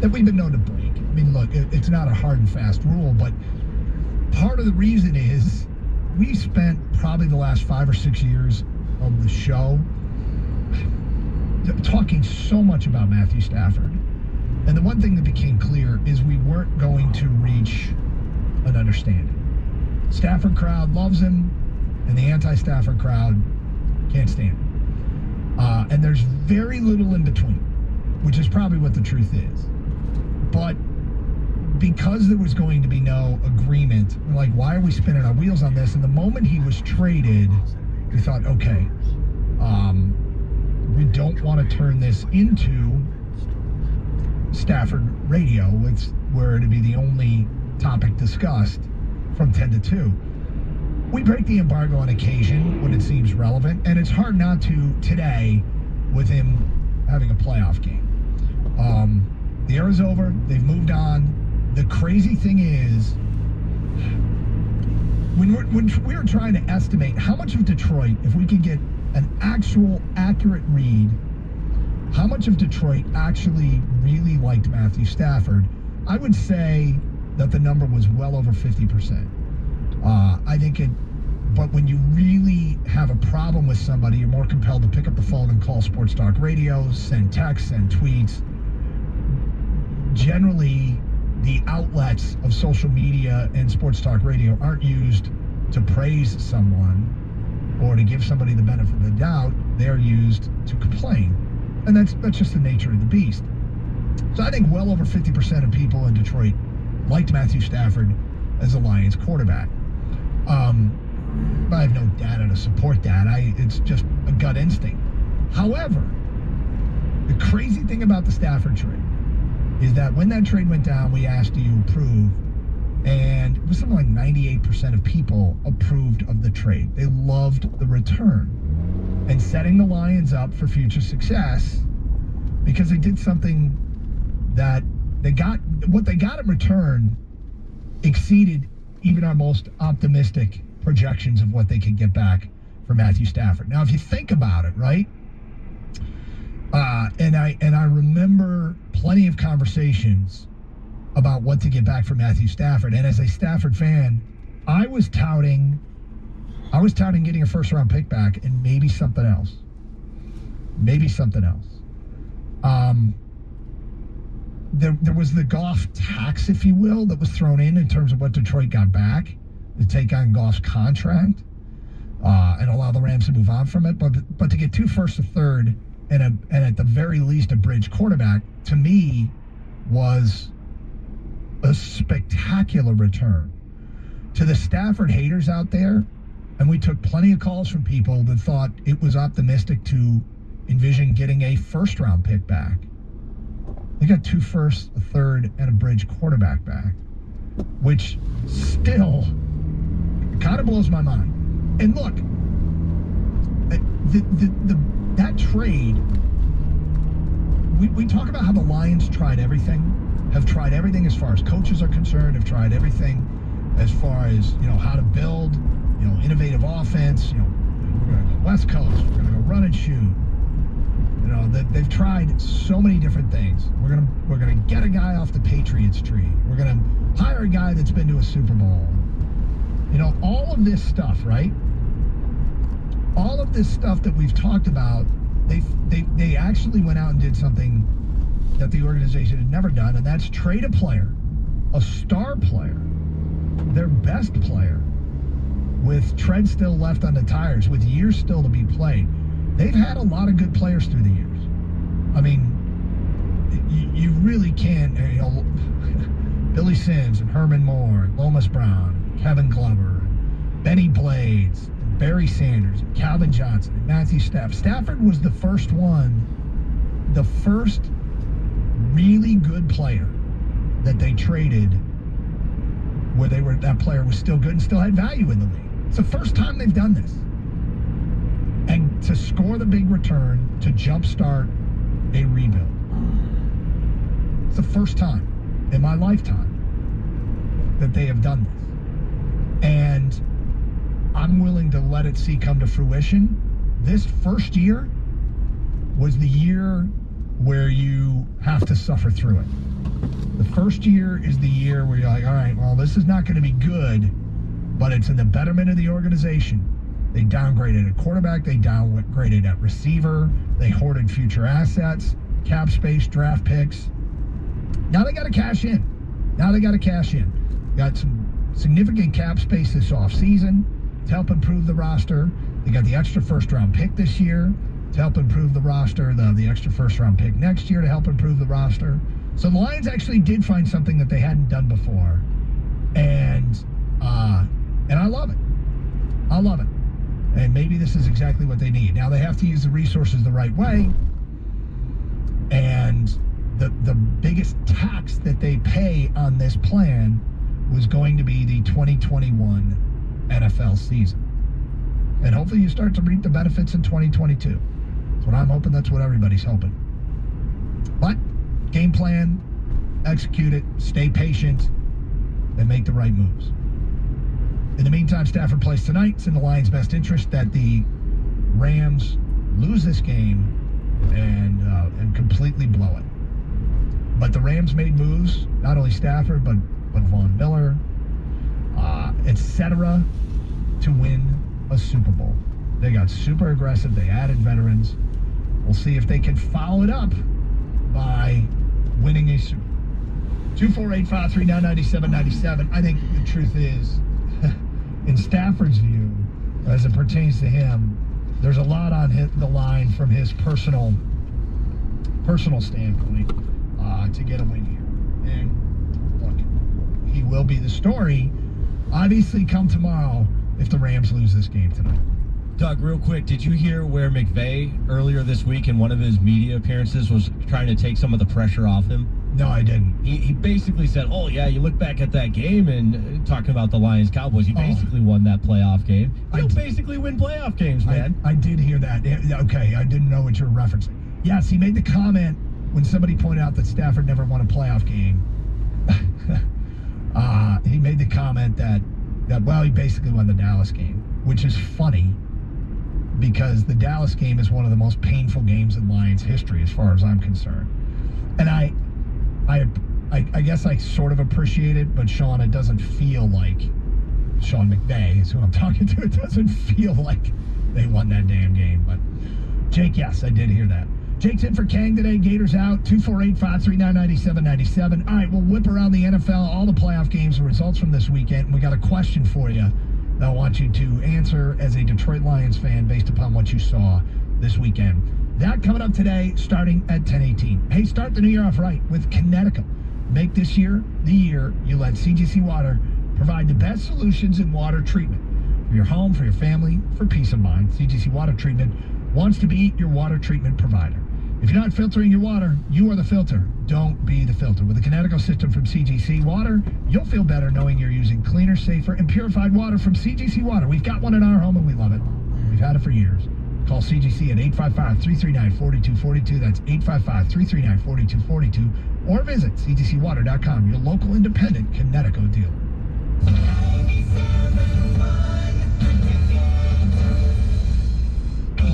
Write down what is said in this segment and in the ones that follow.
that we've been known to break. I mean, look, it's not a hard and fast rule, but part of the reason is we spent probably the last 5 or 6 years of the show talking so much about Matthew Stafford. And the one thing that became clear is we weren't going to reach an understanding. Stafford crowd loves him, and the anti-Stafford crowd can't stand him. And there's very little in between, which is probably what the truth is. But because there was going to be no agreement, we're like, why are we spinning our wheels on this? And the moment he was traded, we thought, okay, we don't want to turn this into Stafford radio. It's where to be the only topic discussed from 10 to 2. We break the embargo on occasion when it seems relevant, and it's hard not to today with him having a playoff game. The era's over. They've moved on. The crazy thing is, when we were trying to estimate how much of Detroit, if we could get an actual accurate read, how much of Detroit actually really liked Matthew Stafford, I would say that the number was well over 50%. I think but when you really have a problem with somebody, you're more compelled to pick up the phone and call Sports Talk Radio, send texts, send tweets. Generally, the outlets of social media and Sports Talk Radio aren't used to praise someone or to give somebody the benefit of the doubt. They're used to complain. And that's just the nature of the beast. So I think well over 50% of people in Detroit liked Matthew Stafford as a Lions quarterback. But I have no data to support that. It's just a gut instinct. However, the crazy thing about the Stafford trade is that when that trade went down, we asked, do you approve? And it was something like 98% of people approved of the trade. They loved the return and setting the Lions up for future success because they did something that what they got in return exceeded even our most optimistic projections of what they could get back for Matthew Stafford. Now, if you think about it, right? And I remember plenty of conversations about what to get back for Matthew Stafford. And as a Stafford fan, I was touting getting a first-round pick back and maybe something else. There was the Goff tax, if you will, that was thrown in terms of what Detroit got back to take on Goff's contract and allow the Rams to move on from it. But to get 2 firsts, a third, and at the very least a bridge quarterback, to me, was a spectacular return. To the Stafford haters out there, and we took plenty of calls from people that thought it was optimistic to envision getting a first-round pick back. They got 2 firsts, a third, and a bridge quarterback back, which still kind of blows my mind. And look, that trade, we talk about how the Lions have tried everything as far as coaches are concerned, have tried everything as far as, how to build, innovative offense. We're going to go West Coast, we're going to go run and shoot. That they've tried so many different things. We're gonna get a guy off the Patriots tree. We're gonna hire a guy that's been to a Super Bowl. All of this stuff, right? All of this stuff that we've talked about, they actually went out and did something that the organization had never done, and that's trade a player, a star player, their best player, with tread still left on the tires, with years still to be played. They've had a lot of good players through the years. I mean, you really can't, Billy Sims and Herman Moore, and Lomas Brown, and Kevin Glover, and Benny Blades, and Barry Sanders, and Calvin Johnson, and Matthew Stafford. Stafford was the first really good player that they traded where that player was still good and still had value in the league. It's the first time they've done this. And to score the big return to jumpstart a rebuild. It's the first time in my lifetime that they have done this. And I'm willing to let it come to fruition. This first year was the year where you have to suffer through it. The first year is the year where you're like, all right, well, this is not going to be good, but it's in the betterment of the organization. They downgraded at quarterback. They downgraded at receiver. They hoarded future assets, cap space, draft picks. Now they got to cash in. Got some significant cap space this offseason to help improve the roster. They got the extra first-round pick this year to help improve the roster, the extra first-round pick next year to help improve the roster. So the Lions actually did find something that they hadn't done before, and I love it. I love it. And maybe this is exactly what they need. Now they have to use the resources the right way, and the biggest tax that they pay on this plan was going to be the 2021 NFL season. And hopefully you start to reap the benefits in 2022. That's what I'm hoping. That's what everybody's hoping. But game plan, execute it, stay patient, and make the right moves. In the meantime, Stafford plays tonight. It's in the Lions' best interest that the Rams lose this game and completely blow it. But the Rams made moves, not only Stafford, but Von Miller, etc., to win a Super Bowl. They got super aggressive. They added veterans. We'll see if they can follow it up by winning a Super Bowl. 248-539-9797. I think the truth is, in Stafford's view, as it pertains to him, there's a lot on the line from his personal standpoint to get a win here. And look, he will be the story, obviously, come tomorrow if the Rams lose this game tonight. Doug, real quick, did you hear where McVay earlier this week in one of his media appearances was trying to take some of the pressure off him? No, I didn't. He basically said, oh, yeah, you look back at that game and talking about the Lions-Cowboys, you basically won that playoff game. You don't basically win playoff games, man. I did hear that. Okay, I didn't know what you were referencing. Yes, he made the comment when somebody pointed out that Stafford never won a playoff game. He made the comment that, well, he basically won the Dallas game, which is funny because the Dallas game is one of the most painful games in Lions history as far as I'm concerned. And I guess I sort of appreciate it, but Sean, it doesn't feel like Sean McVay is who I'm talking to. It doesn't feel like they won that damn game. But Jake, yes, I did hear that. Jake's in for Kang today. Gators out. 248-539-9797. All right, we'll whip around the NFL, all the playoff games, the results from this weekend. We got a question for you that I want you to answer as a Detroit Lions fan based upon what you saw this weekend. That coming up today, starting at 10:18. Hey, start the new year off right with Connecticut. Make this year the year you let CGC Water provide the best solutions in water treatment for your home, for your family, for peace of mind. CGC Water Treatment wants to be your water treatment provider. If you're not filtering your water, you are the filter. Don't be the filter. With the Connecticut system from CGC Water, you'll feel better knowing you're using cleaner, safer, and purified water from CGC Water. We've got one in our home and we love it. We've had it for years. Call CGC at 855-339-4242. That's 855-339-4242. Or visit cgcwater.com, your local independent Connecticut dealer.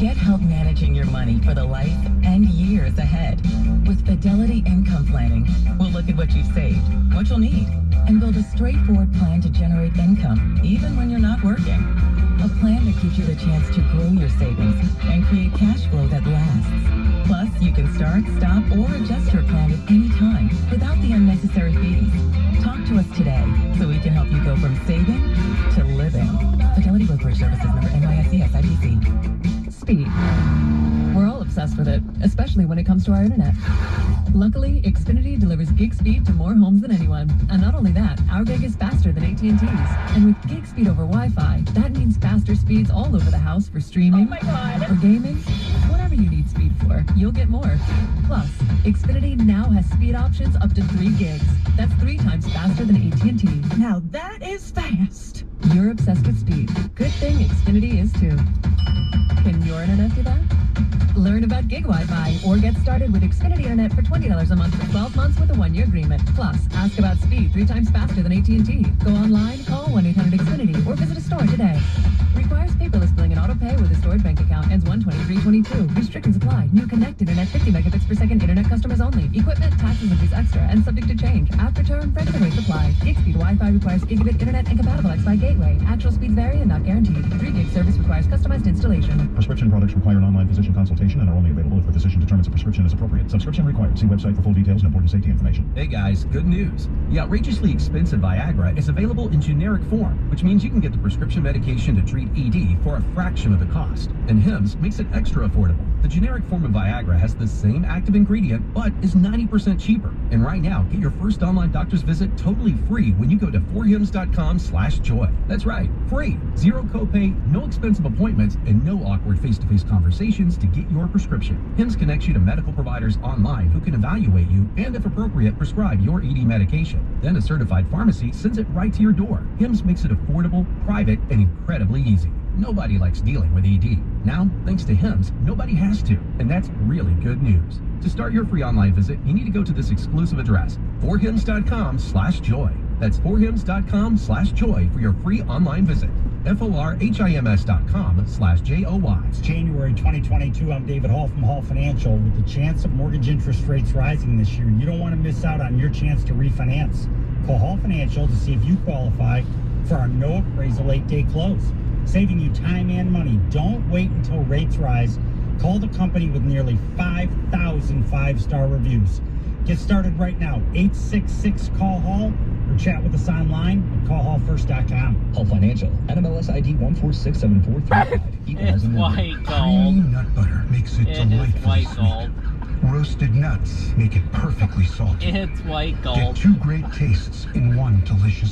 Get help managing your money for the life and years ahead. With Fidelity Income Planning, we'll look at what you've saved, what you'll need, and build a straightforward plan to generate income, even when you're not working. A plan that gives you the chance to grow your savings and create cash flow that lasts. Plus, you can start, stop, or adjust your plan at any time without the unnecessary fees. Talk to us today so we can help you go from saving to living. Fidelity Brokerage Services number NYSE SIPC. Speed. We're all obsessed with it, especially when it comes to our internet. Luckily, Xfinity delivers gig speed to more homes than anyone. And not only that, our gig is faster than AT&T's. And with gig speed over Wi-Fi, that means faster speeds all over the house for streaming, oh my God, for gaming, whatever you need speed for, you'll get more. Plus, Xfinity now has speed options up to 3 gigs. That's 3 times faster than AT&T. now that is fast. You're obsessed with speed. Good thing Xfinity is too. Can your internet do that? Learn about gig Wi-Fi or get started with Xfinity Internet for $20 a month for 12 months with a 1-year agreement. Plus, ask about speed 3 times faster than AT&T. Go online, call 1-800-XFINITY or visit a store today. Requires paperless billing and auto pay with a stored bank account. Ends 1/23/22. Restrictions apply. New connected internet 50 megabits per second internet customers only. Equipment, taxes, and fees extra and subject to change. After term, regular rates apply. Gig speed Wi-Fi requires gigabit internet and compatible X-Fi gateway. Actual speeds vary and not guaranteed. 3 gig service requires customized installation. Prescription products require an online physician consultation and are only available if the physician determines a prescription is appropriate. Subscription required. See website for full details and important safety information. Hey guys, good news. The outrageously expensive Viagra is available in generic form, which means you can get the prescription medication to treat ED for a fraction of the cost. And Hims makes it extra affordable. The generic form of Viagra has the same active ingredient, but is 90% cheaper. And right now, get your first online doctor's visit totally free when you go to forhims.com/joy. That's right, free. Zero copay, no expensive appointments, and no awkward face-to-face conversations to get your prescription. Hims connects you to medical providers online who can evaluate you and, if appropriate, prescribe your ED medication. Then a certified pharmacy sends it right to your door. Hims makes it affordable, private, and incredibly easy. Nobody likes dealing with ED. Now, thanks to Hims, nobody has to, and that's really good news. To start your free online visit, you need to go to this exclusive address, forhims.com/joy. That's forhims.com/joy for your free online visit. forhims.com/joy. It's January 2022. I'm David Hall from Hall Financial. With the chance of mortgage interest rates rising this year, you don't want to miss out on your chance to refinance. Call Hall Financial to see if you qualify for our no appraisal 8-day close, saving you time and money. Don't wait until rates rise. Call the company with nearly 5,000 five-star reviews. Get started right now. 866-CALL-HALL or chat with us online at callhallfirst.com. Hall Financial, NMLS ID 1467435. It's white Creamy gold. nut butter makes it It is delightfully white sweet. gold. Roasted nuts make it perfectly salty. It's white Get gold. 2 great tastes in one delicious